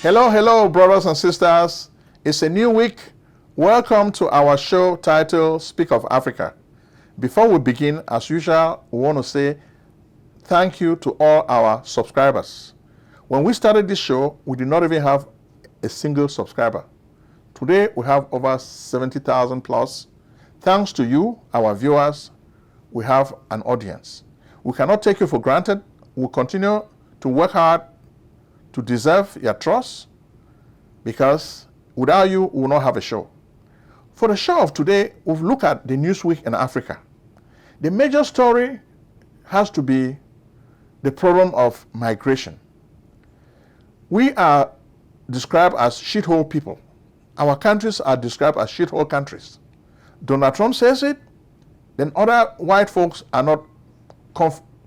Hello, hello, brothers and sisters. It's a new week. Welcome to our show titled Speak of Africa. Before we begin, as usual, we want to say thank you to all our subscribers. When we started this show, we did not even have a single subscriber. Today, we have over 70,000 plus. Thanks to you, our viewers, we have an audience. We cannot take you for granted. We'll continue to work hard to deserve your trust, because without you, we will not have a show. For the show of today, we've looked at the news week in Africa. The major story has to be the problem of migration. We are described as shithole people. Our countries are described as shithole countries. Donald Trump says it, then other white folks are not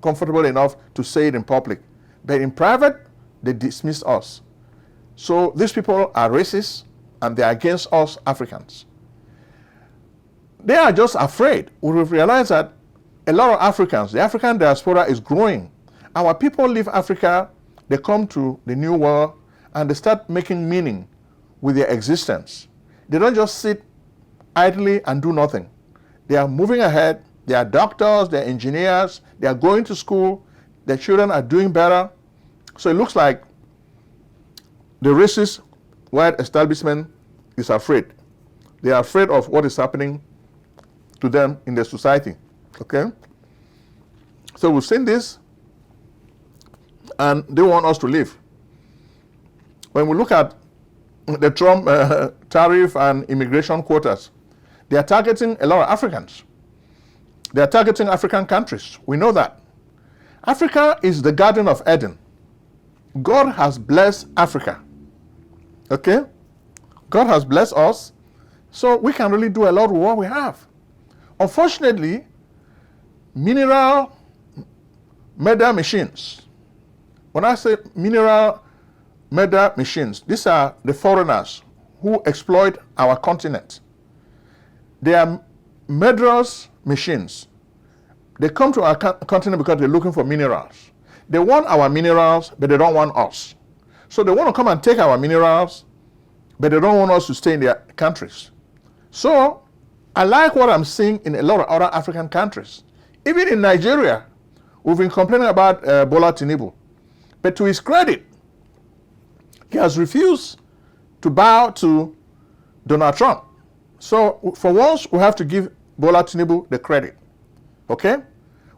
comfortable enough to say it in public. But in private, they dismiss us. So these people are racist and they are against us Africans. They are just afraid. We've realized that a lot of Africans, the African diaspora is growing. Our people leave Africa, they come to the new world and they start making meaning with their existence. They don't just sit idly and do nothing. They are moving ahead. They are doctors, they are engineers, they are going to school, their children are doing better. So it looks like the racist white establishment is afraid. They are afraid of what is happening to them in the society. Okay? So we've seen this, and they want us to leave. When we look at the Trump tariff and immigration quotas, they are targeting a lot of Africans. They are targeting African countries. We know that. Africa is the Garden of Eden. God has blessed Africa. Okay? God has blessed us, so we can really do a lot with what we have. Unfortunately, mineral murder machines. When I say mineral murder machines, these are the foreigners who exploit our continent. They are murderous machines. They come to our continent because they're looking for minerals. They want our minerals, but they don't want us. So they want to come and take our minerals, but they don't want us to stay in their countries. So I like what I'm seeing in a lot of other African countries. Even in Nigeria, we've been complaining about Bola Tinubu. But to his credit, he has refused to bow to Donald Trump. So for once, we have to give Bola Tinubu the credit. Okay?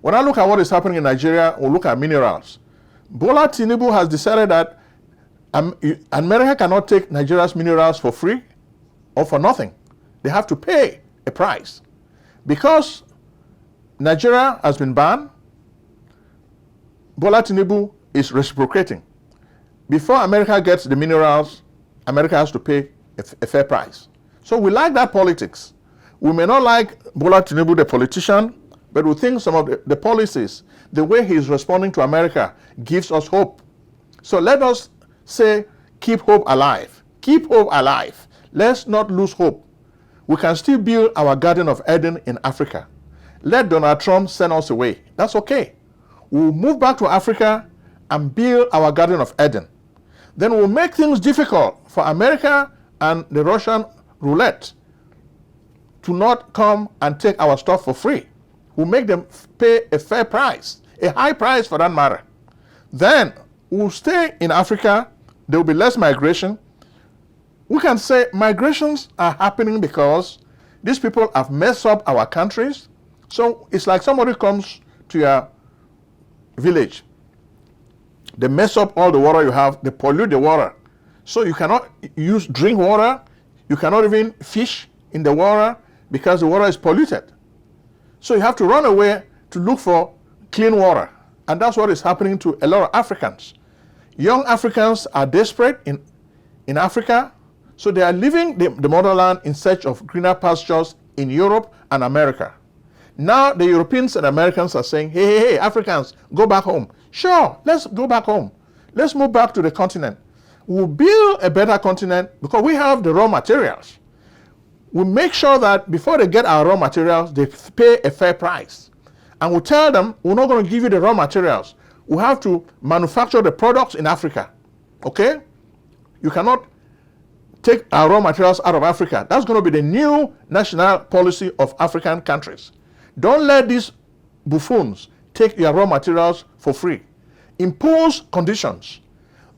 When I look at what is happening in Nigeria, we look at minerals. Bola Tinubu has decided that America cannot take Nigeria's minerals for free or for nothing. They have to pay a price. Because Nigeria has been banned, Bola Tinubu is reciprocating. Before America gets the minerals, America has to pay a fair price. So we like that politics. We may not like Bola Tinubu, the politician, but we think some of the policies, the way he is responding to America, gives us hope. So let us say, keep hope alive. Keep hope alive. Let's not lose hope. We can still build our Garden of Eden in Africa. Let Donald Trump send us away. That's okay. We'll move back to Africa and build our Garden of Eden. Then we'll make things difficult for America and the Russian roulette to not come and take our stuff for free. We'll make them pay a fair price, a high price for that matter. Then we'll stay in Africa. There will be less migration. We can say migrations are happening because these people have messed up our countries. So it's like somebody comes to your village. They mess up all the water you have. They pollute the water. So you cannot drink water. You cannot even fish in the water because the water is polluted. So you have to run away to look for clean water. And that's what is happening to a lot of Africans. Young Africans are desperate in Africa, so they are leaving the motherland in search of greener pastures in Europe and America. Now the Europeans and Americans are saying, hey, Africans, go back home. Sure, let's go back home. Let's move back to the continent. We'll build a better continent because we have the raw materials. We make sure that before they get our raw materials, they pay a fair price. And we tell them, we're not going to give you the raw materials. We have to manufacture the products in Africa. Okay? You cannot take our raw materials out of Africa. That's going to be the new national policy of African countries. Don't let these buffoons take your raw materials for free. Impose conditions.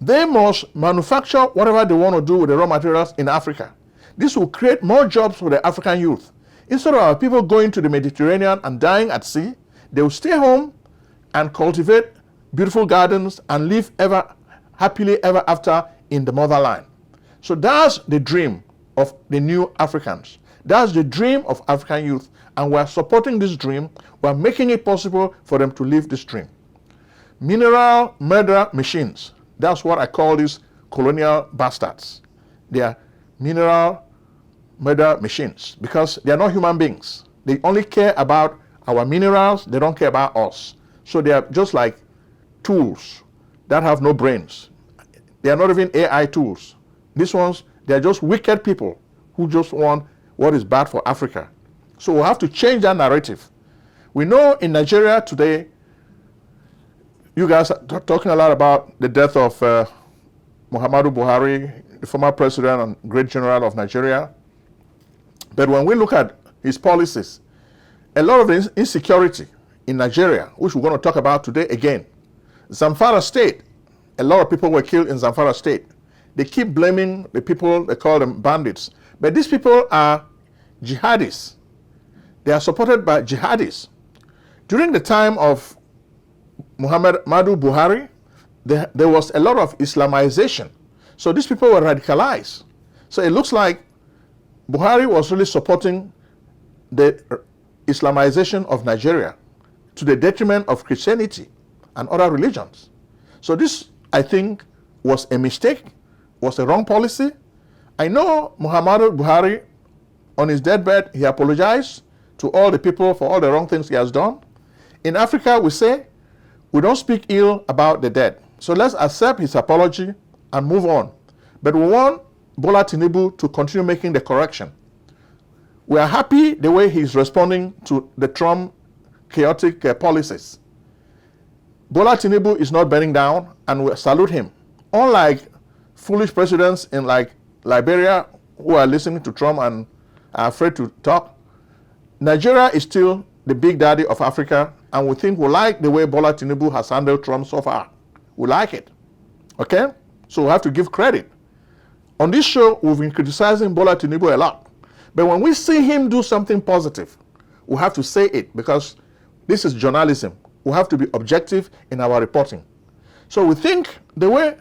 They must manufacture whatever they want to do with the raw materials in Africa. This will create more jobs for the African youth. Instead of our people going to the Mediterranean and dying at sea, they will stay home and cultivate beautiful gardens and live ever happily ever after in the motherland. So that's the dream of the new Africans. That's the dream of African youth, and we're supporting this dream. We're making it possible for them to live this dream. Mineral murder machines. That's what I call these colonial bastards. They are mineral murder machines because they are not human beings. They only care about our minerals. They don't care about us. So they are just like tools that have no brains. They are not even AI tools. These ones, they are just wicked people who just want what is bad for Africa. So we'll have to change that narrative. We know in Nigeria today, you guys are talking a lot about the death of Muhammadu Buhari, the former president and great general of Nigeria. But when we look at his policies, a lot of the insecurity in Nigeria, which we're going to talk about today again, Zamfara State, a lot of people were killed in Zamfara State. They keep blaming the people, they call them bandits. But these people are jihadis. They are supported by jihadis. During the time of Muhammadu Buhari, there was a lot of Islamization. So these people were radicalized. So it looks like Buhari was really supporting the Islamization of Nigeria to the detriment of Christianity and other religions. So this, I think, was a mistake, was a wrong policy. I know Muhammadu Buhari, on his deathbed, he apologized to all the people for all the wrong things he has done. In Africa, we say, we don't speak ill about the dead. So let's accept his apology and move on. But we want Bola Tinubu to continue making the correction. We are happy the way he's responding to the Trump chaotic policies. Bola Tinubu is not bending down, and we salute him. Unlike foolish presidents in like Liberia who are listening to Trump and are afraid to talk, Nigeria is still the big daddy of Africa, and we think we like the way Bola Tinubu has handled Trump so far. We like it. Okay? So we have to give credit. On this show, we've been criticizing Bola Tinubu a lot. But when we see him do something positive, we have to say it because this is journalism. We have to be objective in our reporting. So we think the way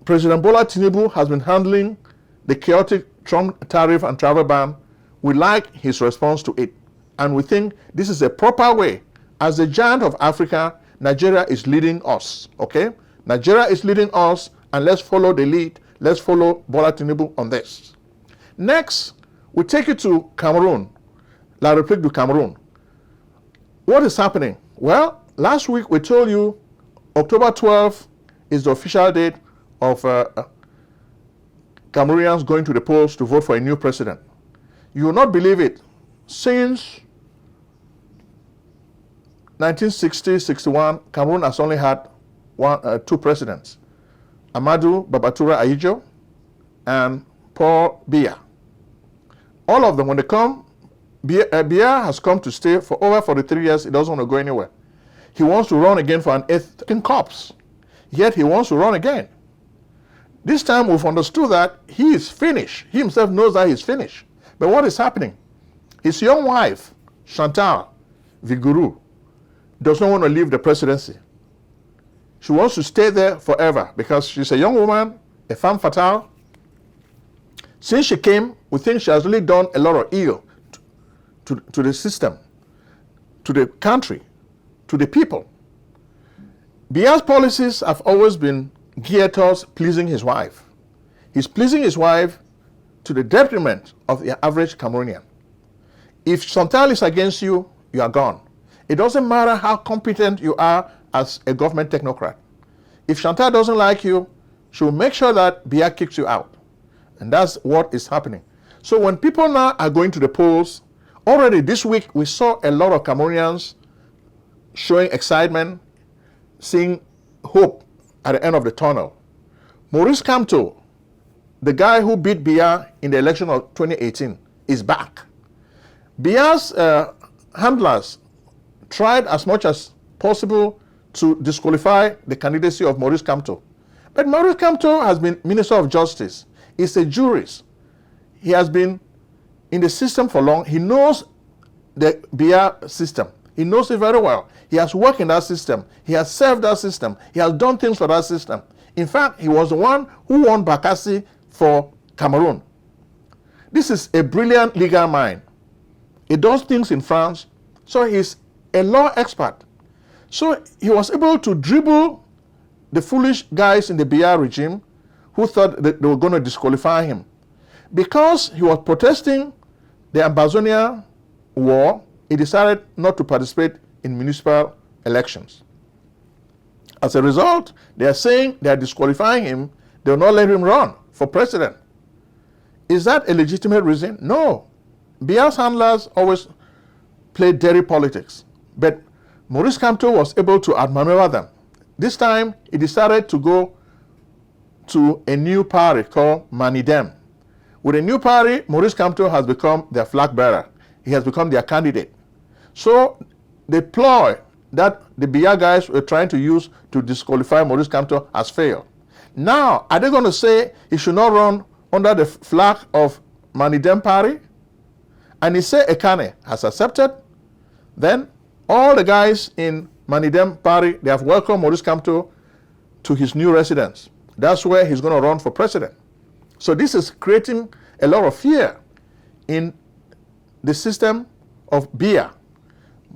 President Bola Tinubu has been handling the chaotic Trump tariff and travel ban, we like his response to it. And we think this is a proper way. As the giant of Africa, Nigeria is leading us, okay? Nigeria is leading us, and let's follow the lead. Let's follow Bola Tinubu on this. Next, we take it to Cameroon, La République du Cameroon. What is happening? Well, last week we told you October 12th is the official date of Cameroonians going to the polls to vote for a new president. You will not believe it. Since 1960-61, Cameroon has only had two presidents, Amadou Babatura Ahidjo and Paul Biya. All of them, when they come, Biya has come to stay for over 43 years. He doesn't want to go anywhere. He wants to run again for an eighth corps. Yet he wants to run again. This time we've understood that he is finished. He himself knows that he's finished. But what is happening? His young wife, Chantal Viguru, does not want to leave the presidency. She wants to stay there forever because she's a young woman, a femme fatale. Since she came, we think she has really done a lot of ill to the system, to the country, to the people. Biya's policies have always been geared towards pleasing his wife. He's pleasing his wife to the detriment of the average Cameroonian. If Chantal is against you, you are gone. It doesn't matter how competent you are as a government technocrat. If Chantal doesn't like you, she will make sure that Biya kicks you out. And that's what is happening. So when people now are going to the polls, already this week we saw a lot of Cameroonians showing excitement, seeing hope at the end of the tunnel. Maurice Kamto, the guy who beat Biya in the election of 2018, is back. Biya's handlers tried as much as possible to disqualify the candidacy of Maurice Kamto. But Maurice Kamto has been Minister of Justice. He's a jurist. He has been in the system for long. He knows the Biya system. He knows it very well. He has worked in that system. He has served that system. He has done things for that system. In fact, he was the one who won Bakassi for Cameroon. This is a brilliant legal mind. He does things in France, so he's a law expert. So he was able to dribble the foolish guys in the Biya regime who thought that they were going to disqualify him. Because he was protesting the Ambazonia war, he decided not to participate in municipal elections. As a result, they are saying they are disqualifying him. They will not let him run for president. Is that a legitimate reason? No. Biya's handlers always play dirty politics. But Maurice Kamto was able to outmaneuver them. This time, he decided to go to a new party called Manidem. With a new party, Maurice Kamto has become their flag bearer. He has become their candidate. So the ploy that the Biya guys were trying to use to disqualify Maurice Kamto has failed. Now, are they going to say he should not run under the flag of Manidem party? And he said Ekane has accepted. Then all the guys in Manidem party, they have welcomed Maurice Kamto to his new residence. That's where he's going to run for president. So this is creating a lot of fear in the system of Biya.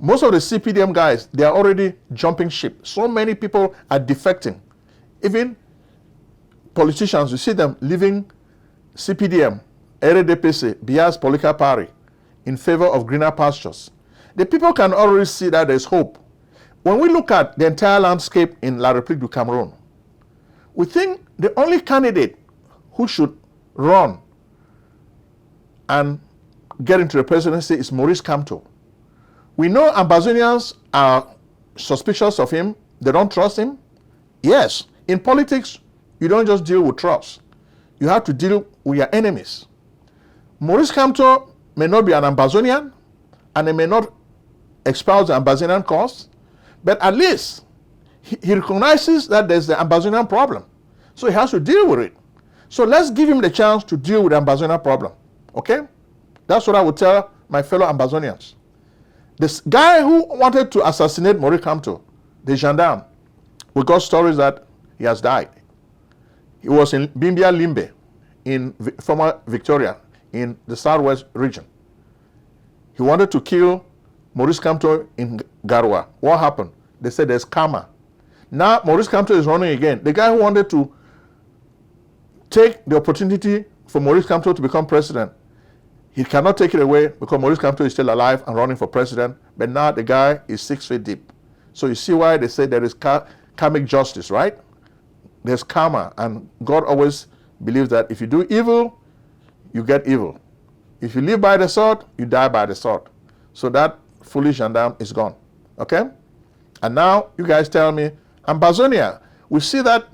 Most of the CPDM guys, they are already jumping ship. So many people are defecting. Even politicians, you see them leaving CPDM, RDPC, Biya's political party, in favor of greener pastures. The people can already see that there's hope. When we look at the entire landscape in La République du Cameroon, we think the only candidate who should run and get into the presidency is Maurice Kamto. We know Ambazonians are suspicious of him. They don't trust him. Yes, in politics, you don't just deal with trust. You have to deal with your enemies. Maurice Kamto may not be an Ambazonian, and he may not espouse the Ambazonian cause, but at least he recognizes that there's the Ambazonian problem. So he has to deal with it. So let's give him the chance to deal with the Ambazonian problem. Okay? That's what I would tell my fellow Ambazonians. This guy who wanted to assassinate Maurice Kamto, the gendarme, we got stories that he has died. He was in Bimbia Limbe, in former Victoria, in the southwest region. He wanted to kill Maurice Kamto in Garoua. What happened? They said there's karma. Now Maurice Kamto is running again. The guy who wanted to take the opportunity for Maurice Kamto to become president, he cannot take it away because Maurice Kamto is still alive and running for president, but now the guy is 6 feet deep. So you see why they say there is karmic justice, right? There's karma, and God always believes that if you do evil, you get evil. If you live by the sword, you die by the sword. So that foolish gendarme is gone, okay? And now you guys tell me, Ambazonia, we see that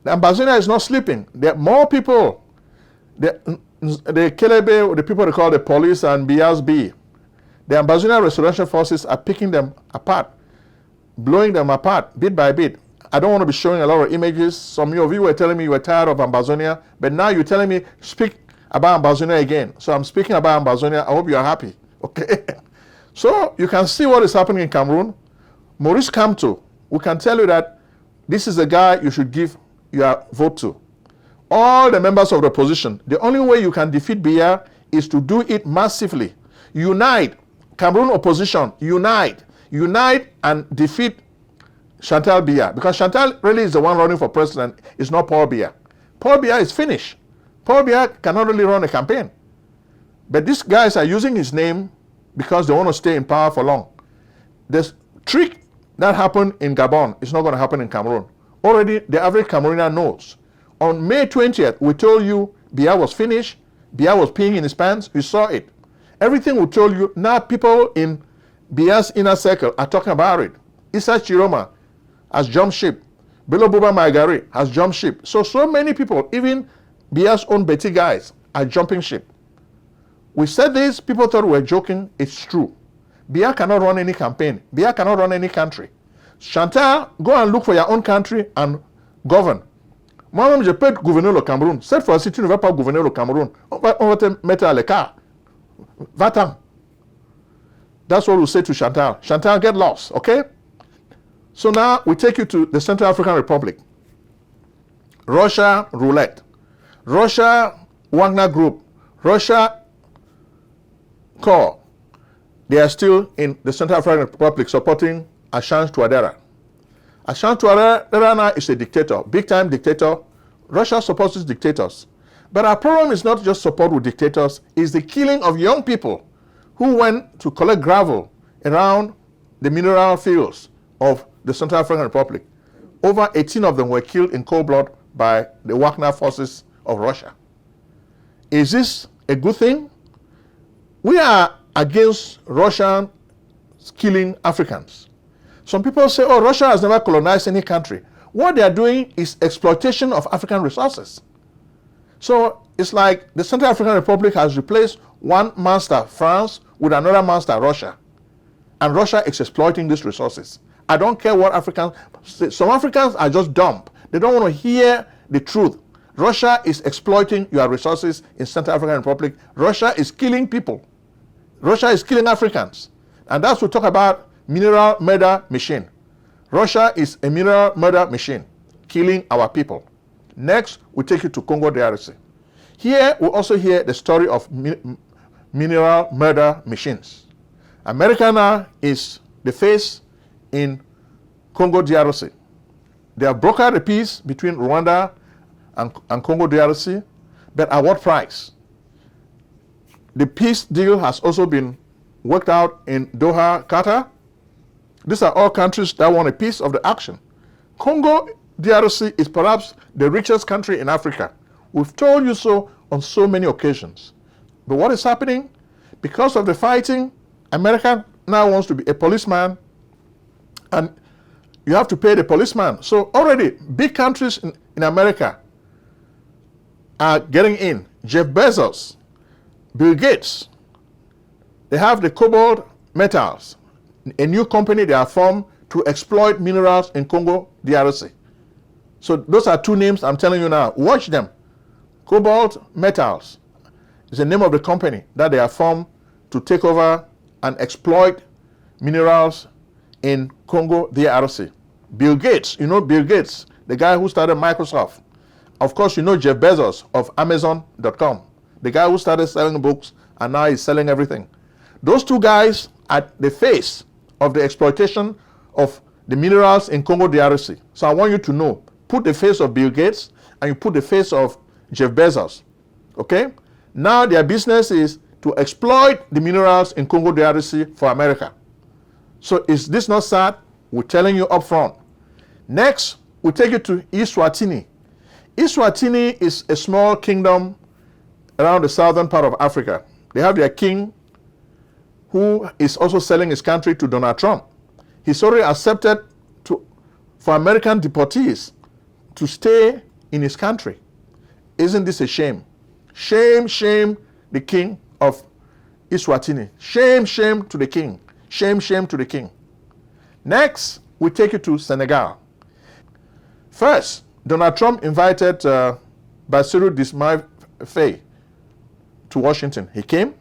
the Ambazonia is not sleeping. There are more people. The Kelebe, the people they call the police and BSB, the Ambazonia Restoration Forces are picking them apart, blowing them apart bit by bit. I don't want to be showing a lot of images. Some of you were telling me you were tired of Ambazonia, but now you're telling me speak about Ambazonia again. So I'm speaking about Ambazonia. I hope you are happy. Okay? So you can see what is happening in Cameroon. Maurice Kamto, we can tell you that this is the guy you should give your vote to. All the members of the opposition, the only way you can defeat Biya is to do it massively. Unite. Cameroon opposition, unite. Unite and defeat Chantal Biya. Because Chantal really is the one running for president. It's not Paul Biya. Paul Biya is finished. Paul Biya cannot really run a campaign. But these guys are using his name because they want to stay in power for long. This trick that happened in Gabon is not going to happen in Cameroon. Already, the average Cameroonian knows. On May 20th, we told you Biya was finished. Biya was peeing in his pants. We saw it. Everything we told you, now people in Biya's inner circle are talking about it. Issa Chiroma has jumped ship. Bilo Buba Maigari has jumped ship. So many people, even Biya's own Betty guys are jumping ship. We said this, people thought we were joking. It's true. Biya cannot run any campaign. Biya cannot run any country. Chantal, go and look for your own country and govern. Moi-même, je peux être gouverneur le Cameroun. Cette fois-ci, tu ne vas pas gouverner le Cameroun. On va te mettre à l'écart. Va-t'en. That's what we say to Chantal. Chantal, get lost, okay? So now we take you to the Central African Republic. Russia roulette. Russia Wagner Group. Russia Corps. They are still in the Central African Republic supporting Assange Touadera. Assange Touadera now is a dictator, big-time dictator. Russia supports these dictators. But our problem is not just support with dictators, it's the killing of young people who went to collect gravel around the mineral fields of the Central African Republic. Over 18 of them were killed in cold blood by the Wagner forces of Russia. Is this a good thing? We are against Russian killing Africans. Some people say, oh, Russia has never colonized any country. What they are doing is exploitation of African resources. So it's like the Central African Republic has replaced one master, France, with another master, Russia. And Russia is exploiting these resources. I don't care what Africans say. Some Africans are just dumb. They don't want to hear the truth. Russia is exploiting your resources in Central African Republic. Russia is killing people. Russia is killing Africans. And that's what we talk about mineral murder machine. Russia is a mineral murder machine, killing our people. Next, we take you to Congo DRC. Here, we also hear the story of mineral murder machines. America now is the face in Congo DRC. They have brokered a peace between Rwanda and Congo DRC, but at what price? The peace deal has also been worked out in Doha, Qatar. These are all countries that want a piece of the action. Congo DRC is perhaps the richest country in Africa. We've told you so on so many occasions. But what is happening? Because of the fighting, America now wants to be a policeman, and you have to pay the policeman. So already, big countries in America are getting in. Jeff Bezos, Bill Gates, they have the cobalt metals, a new company they have formed to exploit minerals in Congo DRC. So those are two names I'm telling you now. Watch them. Cobalt Metals is the name of the company that they have formed to take over and exploit minerals in Congo DRC. Bill Gates, you know Bill Gates, the guy who started Microsoft. Of course, you know Jeff Bezos of Amazon.com, the guy who started selling books and now he's selling everything. Those two guys are the face of the exploitation of the minerals in Congo DRC. So I want you to know, put the face of Bill Gates and you put the face of Jeff Bezos. Okay? Now their business is to exploit the minerals in Congo DRC for America. So is this not sad? We're telling you up front. Next, we take you to Iswatini. Iswatini is a small kingdom around the southern part of Africa. They have their king who is also selling his country to Donald Trump. He's already accepted for American deportees to stay in his country. Isn't this a shame? Shame, shame, the king of Iswatini. Shame, shame to the king. Shame, shame to the king. Next, we take you to Senegal. First, Donald Trump invited Bassirou Diomaye Faye to Washington. He came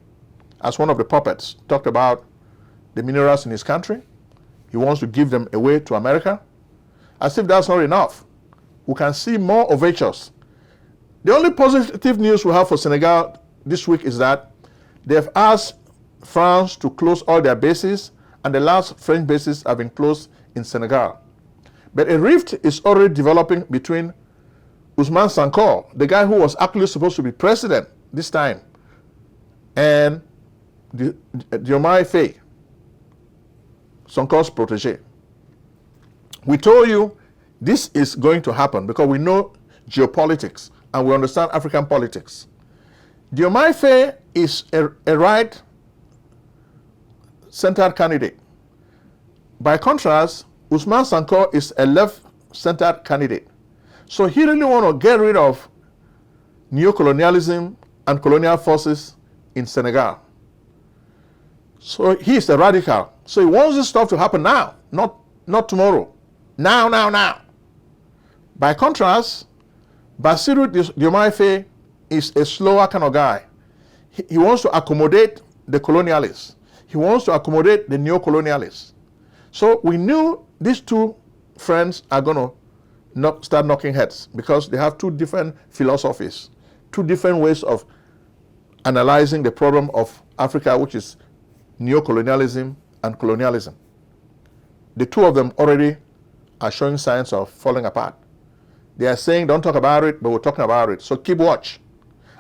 as one of the puppets, talked about the minerals in his country. He wants to give them away to America. As if that's not enough, we can see more overtures. The only positive news we have for Senegal this week is that they've asked France to close all their bases, and the last French bases have been closed in Senegal. But a rift is already developing between Ousmane Sonko, the guy who was actually supposed to be president this time, and Diomaye Faye, Sonko's protege. We told you this is going to happen because we know geopolitics and we understand African politics. Diomaye Faye is a right-centered candidate. By contrast, Ousmane Sonko is a left-centered candidate. So he really wants to get rid of neocolonialism and colonial forces in Senegal. So he's a radical. So he wants this stuff to happen now, not tomorrow. Now. By contrast, Bassirou Diomaye Faye is a slower kind of guy. He wants to accommodate the colonialists. He wants to accommodate the neo-colonialists. So we knew these two friends are going to start knocking heads because they have two different philosophies, two different ways of analyzing the problem of Africa, which is neo-colonialism and colonialism. The two of them already are showing signs of falling apart. They are saying, don't talk about it, but we're talking about it. So keep watch.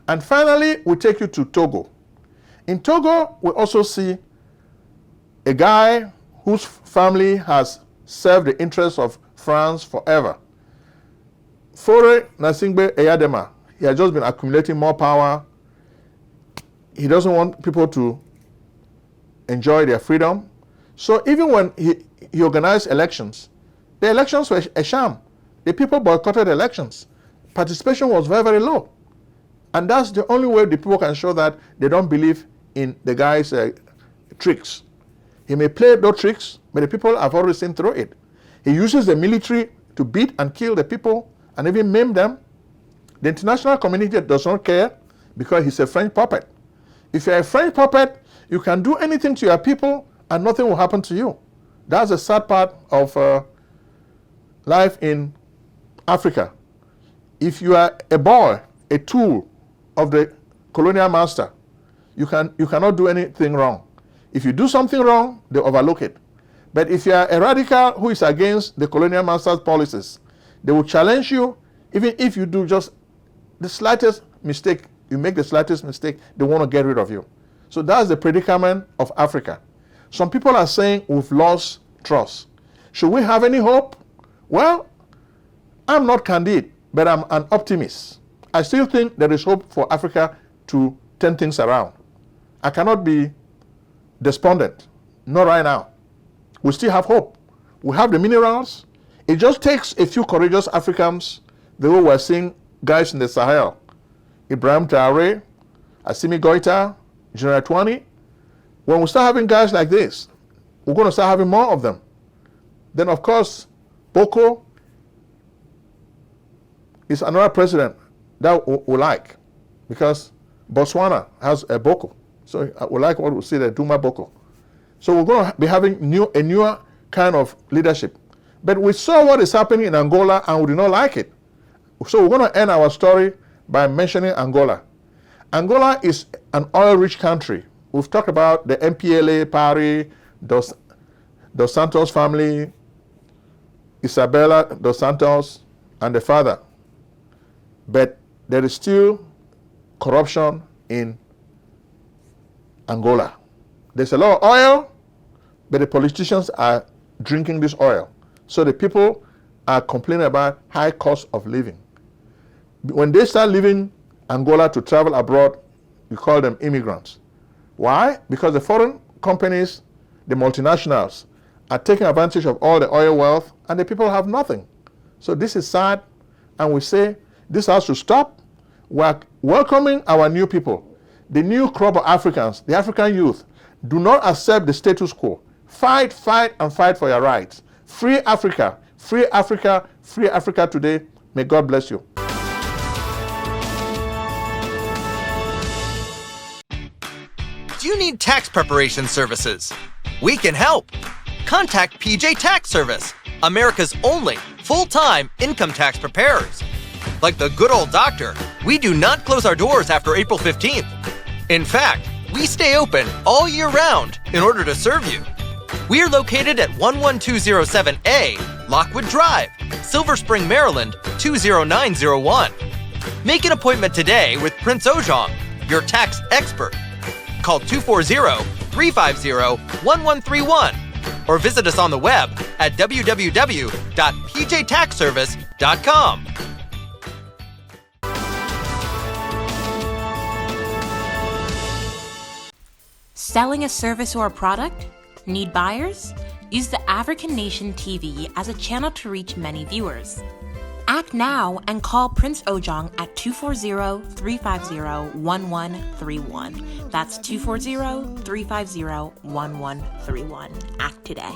And finally, we take you to Togo. In Togo, we also see a guy whose family has served the interests of France forever. Faure Gnassingbé Eyadema. He has just been accumulating more power. He doesn't want people to enjoy their freedom. So even when he organized elections, the elections were a sham. The people boycotted elections. Participation was very, very low. And that's the only way the people can show that they don't believe in the guy's tricks. He may play those tricks, but the people have already seen through it. He uses the military to beat and kill the people and even maim them. The international community does not care because he's a French puppet. If you're a French puppet, you can do anything to your people and nothing will happen to you. That's the sad part of life in Africa. If you are a boy, a tool of the colonial master, you cannot do anything wrong. If you do something wrong, they overlook it. But if you are a radical who is against the colonial master's policies, they will challenge you. Even if you do just the slightest mistake, you make the slightest mistake, they want to get rid of you. So that's the predicament of Africa. Some people are saying we've lost trust. Should we have any hope? Well, I'm not candid, but I'm an optimist. I still think there is hope for Africa to turn things around. I cannot be despondent. Not right now. We still have hope. We have the minerals. It just takes a few courageous Africans, the way we're seeing guys in the Sahel. Ibrahim Traoré, Assimi Goïta, General Twani. When we start having guys like this, we're going to start having more of them. Then, of course, Boko is another president that we like, because Botswana has a Boko. So we like what we see there, Duma Boko. So we're going to be having a newer kind of leadership. But we saw what is happening in Angola and we did not like it. So we're going to end our story by mentioning Angola. Angola is an oil-rich country. We've talked about the MPLA party, Dos Santos family, Isabella Dos Santos, and the father. But there is still corruption in Angola. There's a lot of oil, but the politicians are drinking this oil. So the people are complaining about high cost of living. When they start leaving Angola to travel abroad, you call them immigrants. Why? Because the foreign companies, the multinationals, are taking advantage of all the oil wealth and the people have nothing. So this is sad, and we say this has to stop. We're welcoming our new people, the new crop of Africans, the African youth. Do not accept the status quo. Fight, fight, and fight for your rights. Free Africa, free Africa, free Africa today. May God bless you. Do you need tax preparation services? We can help. Contact PJ Tax Service, America's only full-time income tax preparers. Like the good old doctor, we do not close our doors after April 15th. In fact, we stay open all year round in order to serve you. We are located at 11207A, Lockwood Drive, Silver Spring, Maryland, 20901. Make an appointment today with Prince Ojong, your tax expert. Call 240-350-1131 or visit us on the web at www.pjtaxservice.com. Selling a service or a product? Need buyers? Use the African Nation TV as a channel to reach many viewers. Act now and call Prince Ojong at 240-350-1131. That's 240-350-1131. Act today.